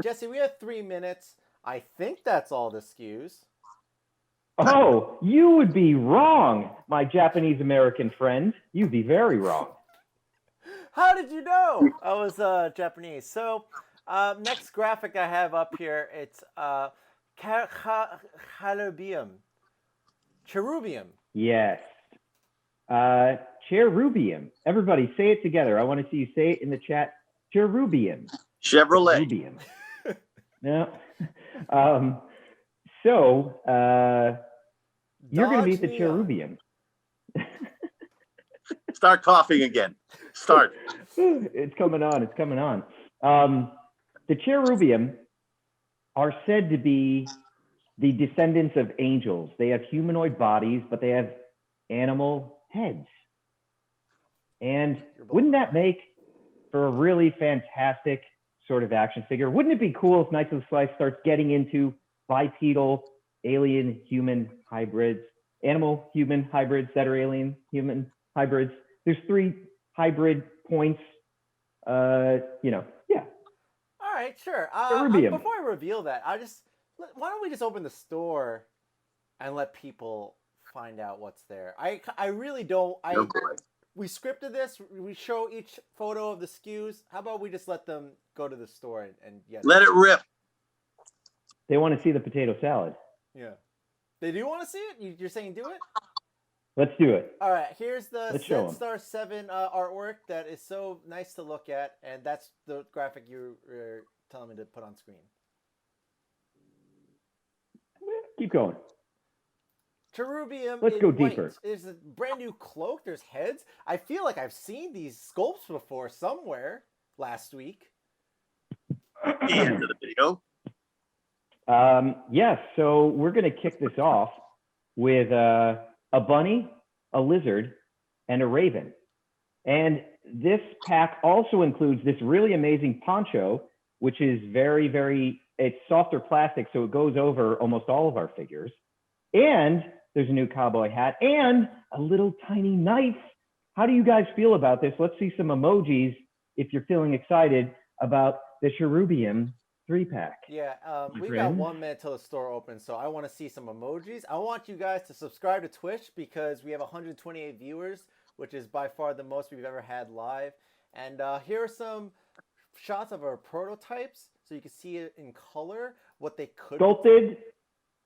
Jesse, we have 3 minutes. I think that's all the SKUs. Oh, you would be wrong, my Japanese-American friend. You'd be very wrong. How did you know I was Japanese? So, next graphic I have up here, it's Cherubium. Cherubium. Yes. Cherubium. Everybody, say it together. I want to see you say it in the chat. Cherubium. Chevrolet. Cherubium. No. So, you're going to meet the Cherubium. Start coughing again. Start. It's coming on. It's coming on. The Cherubium are said to be the descendants of angels. They have humanoid bodies, but they have animal heads. And wouldn't that make for a really fantastic sort of action figure? Wouldn't it be cool if Knights of the Slice starts getting into bipedal, alien, human hybrids, animal, human hybrids that are alien, human hybrids? There's 3 hybrid points, yeah. All right, sure. Before I reveal that, why don't we just open the store and let people find out what's there? I really don't. We scripted this. We show each photo of the SKUs. How about we just let them go to the store and let it rip. They want to see the potato salad. Yeah. They do want to see it? You're saying do it? Let's do it. All right. Here's the Star 7 artwork that is so nice to look at. And that's the graphic you were telling me to put on screen. Keep going. Cherubium. Let's go deeper. There's a brand new cloak. There's heads. I feel like I've seen these sculpts before somewhere last week. The end of the video. Yes, so we're going to kick this off with a bunny, a lizard, and a raven. And this pack also includes this really amazing poncho, which is very, very, it's softer plastic, so it goes over almost all of our figures. And there's a new cowboy hat and a little tiny knife. How do you guys feel about this? Let's see some emojis if you're feeling excited about the Cherubium 3-pack. Yeah, we've got 1 minute till the store opens, so I want to see some emojis. I want you guys to subscribe to Twitch because we have 128 viewers, which is by far the most we've ever had live. And here are some shots of our prototypes, so you can see it in color, what they could sculpted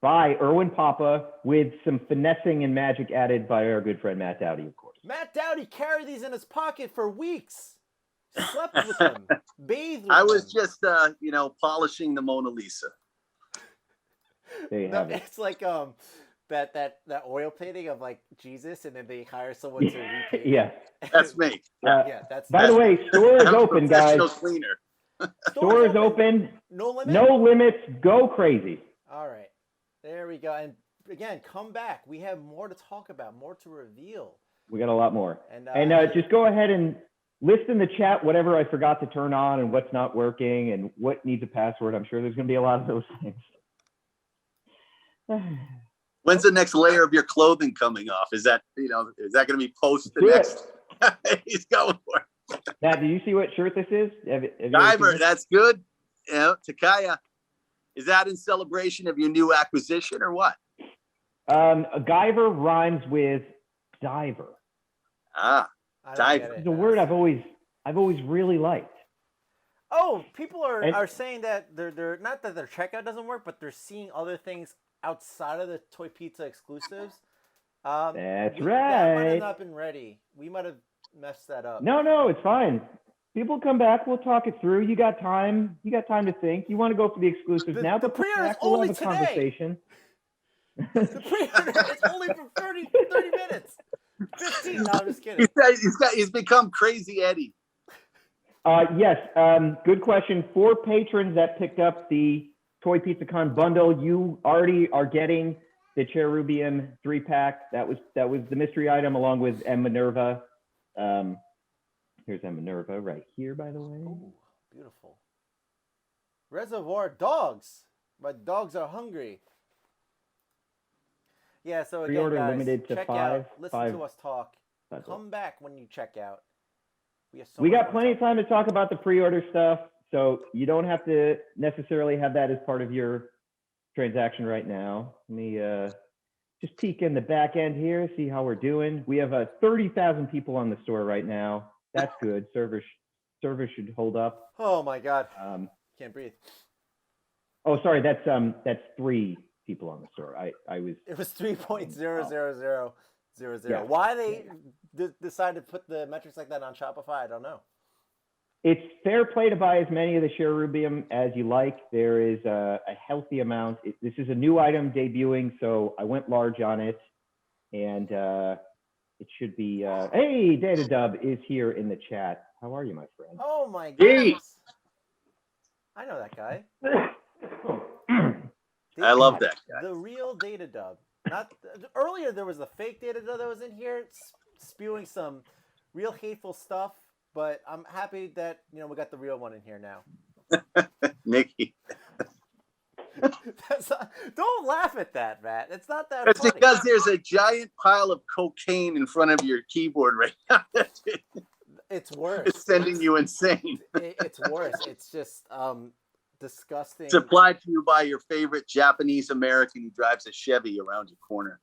by Erwin Papa with some finessing and magic added by our good friend Matt Dowdy, of course. Matt Dowdy carried these in his pocket for weeks. Slept with them, bathed with I was them. just, polishing the Mona Lisa. It's like that oil painting of like Jesus, and then they hire someone to repaint. Yeah, that's me. That's. By the way, store is open, guys. Cleaner. Store is open. No limit. No limits. Go crazy. All right, there we go. And again, come back. We have more to talk about, more to reveal. We got a lot more. And just go ahead and list in the chat whatever I forgot to turn on and what's not working and what needs a password. I'm sure there's going to be a lot of those things. When's the next layer of your clothing coming off? Is that going to be post the next? He's going for it. Matt, did you see what shirt this is? Diver, that's good. Takaya, is that in celebration of your new acquisition or what? A Guyver rhymes with diver. Diver. It's a word I've always really liked. Oh, people are saying that they're not that their checkout doesn't work, but they're seeing other things outside of the Toy Pizza exclusives. That's right. That might have not been ready. We might have messed that up. No, it's fine. People come back. We'll talk it through. You got time. You got time to think. You want to go for the exclusives now? The pre-order is only today. Conversation. The pre-order is only for 30 minutes. 15. No, I'm just kidding. He's become Crazy Eddie. Yes. Good question. For patrons that picked up the Toy Pizza Con bundle, you already are getting the Cherubium 3-pack. That was the mystery item along with M Minerva. Here's M Minerva right here, by the way. Ooh, beautiful. Reservoir Dogs. My dogs are hungry. Yeah, so again, Pre-order guys, limited to check five. out. Listen to us talk. Come back when you check out. We got plenty of time to talk about the pre-order stuff. So you don't have to necessarily have that as part of your transaction right now. Let me just peek in the back end here, see how we're doing. We have 30,000 people on the store right now. That's good. Server should hold up. Oh my God. Can't breathe. Oh, sorry. That's 3 people on the store. I was. It was 3.00000. Yeah. Why they decided to put the metrics like that on Shopify, I don't know. It's fair play to buy as many of the Cherubium as you like. There is a healthy amount. This is a new item debuting, so I went large on it. And it should be, hey, Datadub is here in the chat. How are you, my friend? Oh my goodness. I know that guy. I love that guy. The real Datadub. Not earlier there was a fake Datadub that was in here spewing some real hateful stuff. But I'm happy that, we got the real one in here now. Nicky. Don't laugh at that, Matt. It's not that It's funny. because there's a giant pile of cocaine in front of your keyboard right now. It's worse. It's sending you insane. It's worse. It's just disgusting. Supplied to you by your favorite Japanese American who drives a Chevy around your corner.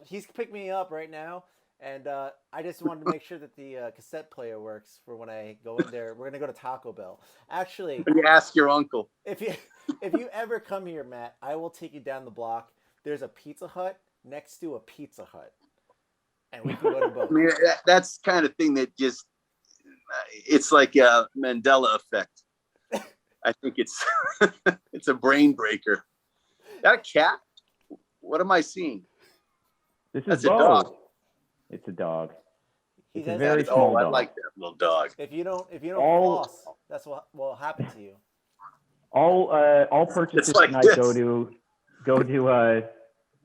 He's picked me up right now. And I just wanted to make sure that the cassette player works for when I go in there. We're gonna go to Taco Bell. Actually, when you ask your uncle. If you ever come here, Matt, I will take you down the block. There's a Pizza Hut next to a Pizza Hut, and we can go to both. I mean, that's the kind of thing that just—it's like a Mandela effect. I think it's it's a brain breaker. That a cat? What am I seeing? That's a dog. It's a dog. It's a very small dog. I like that little dog. If you don't floss, that's what will happen to you. All purchases like tonight this. go to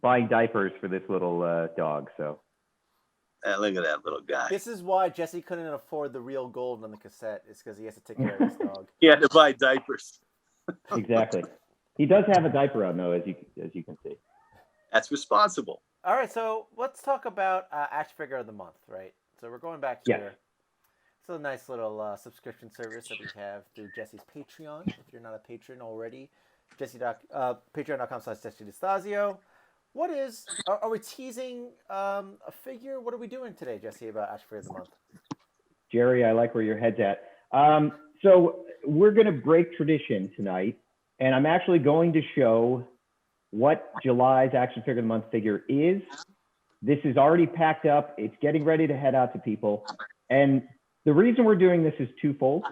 buying diapers for this little dog. So Look at that little guy. This is why Jesse couldn't afford the real gold on the cassette. Is because he has to take care of his dog. He had to buy diapers. Exactly. He does have a diaper on though, as you can see. That's responsible. All right, so let's talk about action figure of the month, right? So we're going back here. Yes. It's a nice little subscription service that we have through Jesse's Patreon. If you're not a patron already, patreon.com/Jesse D'Stasio. What is? Are we teasing a figure? What are we doing today, Jesse, about action figure of the month? Jerry, I like where your head's at. So we're going to break tradition tonight, and I'm actually going to show what July's action figure of the month figure is. This is already packed up. It's getting ready to head out to people. And the reason we're doing this is twofold.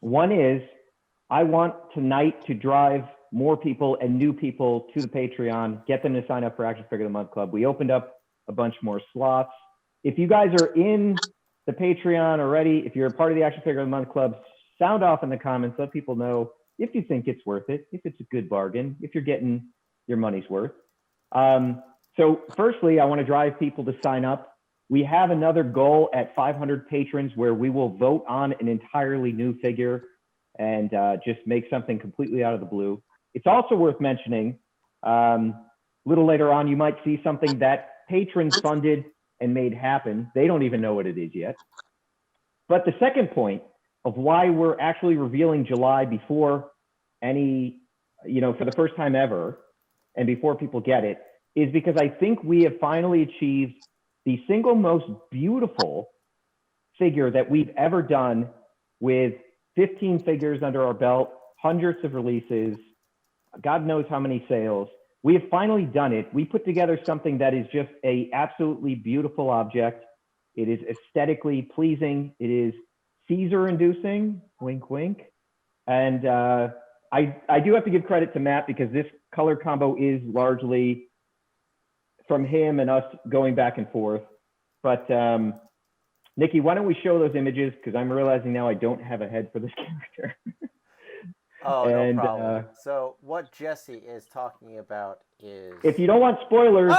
One is I want tonight to drive more people and new people to the Patreon, get them to sign up for Action Figure of the Month Club. We opened up a bunch more slots. If you guys are in the Patreon already, if you're a part of the Action Figure of the Month Club, sound off in the comments. Let people know if you think it's worth it, if it's a good bargain, if you're getting your money's worth. So firstly, I want to drive people to sign up. We have another goal at 500 patrons where we will vote on an entirely new figure and just make something completely out of the blue. It's also worth mentioning, a little later on, you might see something that patrons funded and made happen. They don't even know what it is yet. But the second point of why we're actually revealing July before any, for the first time ever, and before people get it, is because I think we have finally achieved the single most beautiful figure that we've ever done, with 15 figures under our belt, hundreds of releases, God knows how many sales. We have finally done it. We put together something that is just a absolutely beautiful object. It is aesthetically pleasing. It is Caesar inducing, wink, wink. And I do have to give credit to Matt because this color combo is largely from him and us going back and forth. But Nicky, why don't we show those images? Because I'm realizing now I don't have a head for this character. Oh, no problem. So what Jesse is talking about is... If you don't want spoilers,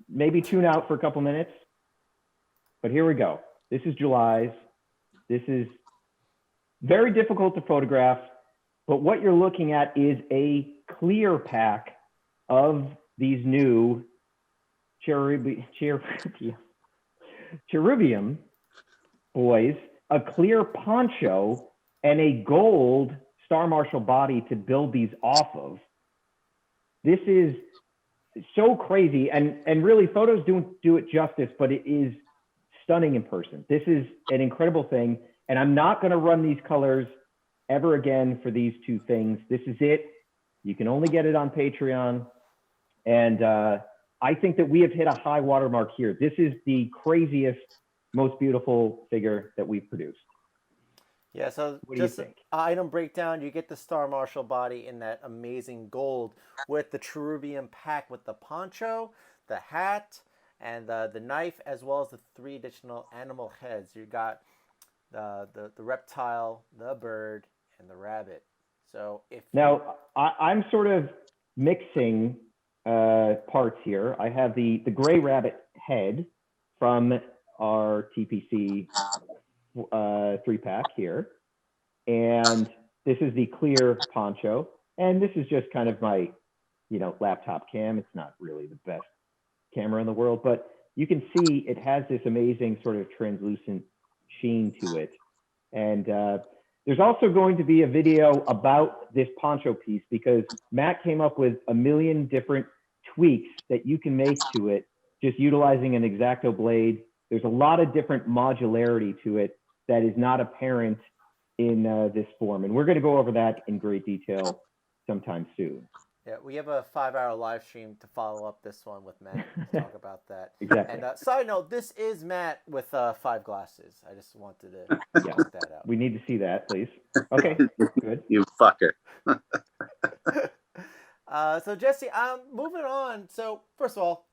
maybe tune out for a couple minutes. But here we go. This is July's. This is very difficult to photograph, but what you're looking at is a clear pack of these new Cherubium boys, a clear poncho, and a gold Star Marshal body to build these off of. This is so crazy, and really photos don't do it justice, but it is stunning in person. This is an incredible thing, and I'm not going to run these colors ever again for these two things. This is it. You can only get it on Patreon, and I think that we have hit a high watermark here. This is the craziest, most beautiful figure that we've produced. Yeah, so what do you just think? Item breakdown, you get the Star Marshal body in that amazing gold with the Cherubium pack with the poncho, the hat, and the knife, as well as the 3 additional animal heads. You got the reptile, the bird, and the rabbit. So now I'm sort of mixing parts here. I have the gray rabbit head from our TPC 3-pack here, and this is the clear poncho, and this is just kind of my laptop cam. It's not really the best camera in the world, but you can see it has this amazing sort of translucent sheen to it. And there's also going to be a video about this poncho piece, because Matt came up with a million different tweaks that you can make to it just utilizing an X-Acto blade. There's a lot of different modularity to it that is not apparent in this form. And we're going to go over that in great detail sometime soon. Yeah, we have a 5-hour live stream to follow up this one with Matt to talk about that. Exactly. And side note, this is Matt with 5 glasses. I just wanted to point that out. We need to see that, please. Okay, good. You fucker. So Jesse, moving on. So first of all,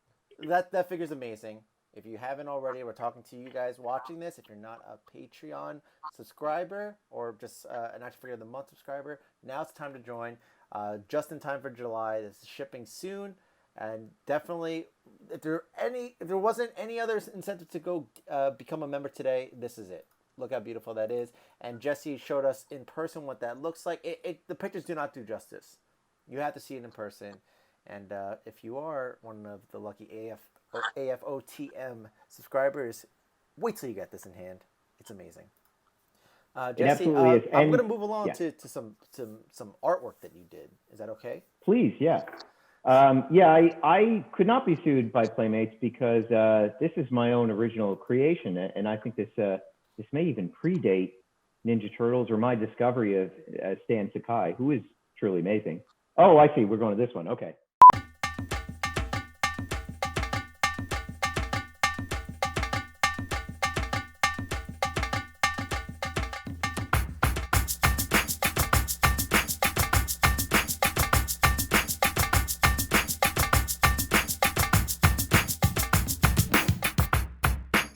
that figure's amazing. If you haven't already, we're talking to you guys watching this. If you're not a Patreon subscriber or just an Action Figure of the Month subscriber, now's the time to join. Just in time for July. This is shipping soon, and definitely, if there wasn't any other incentive to go become a member today, this is it. Look how beautiful that is. And Jesse showed us in person what that looks like. The pictures do not do justice. You have to see it in person. And if you are one of the lucky AFOTM subscribers, wait till you get this in hand. It's amazing. Jesse, I'm going to move along to some artwork that you did. Is that okay? Please, yeah. I could not be sued by Playmates because this is my own original creation, and I think this may even predate Ninja Turtles or my discovery of Stan Sakai, who is truly amazing. Oh, I see. We're going to this one. Okay.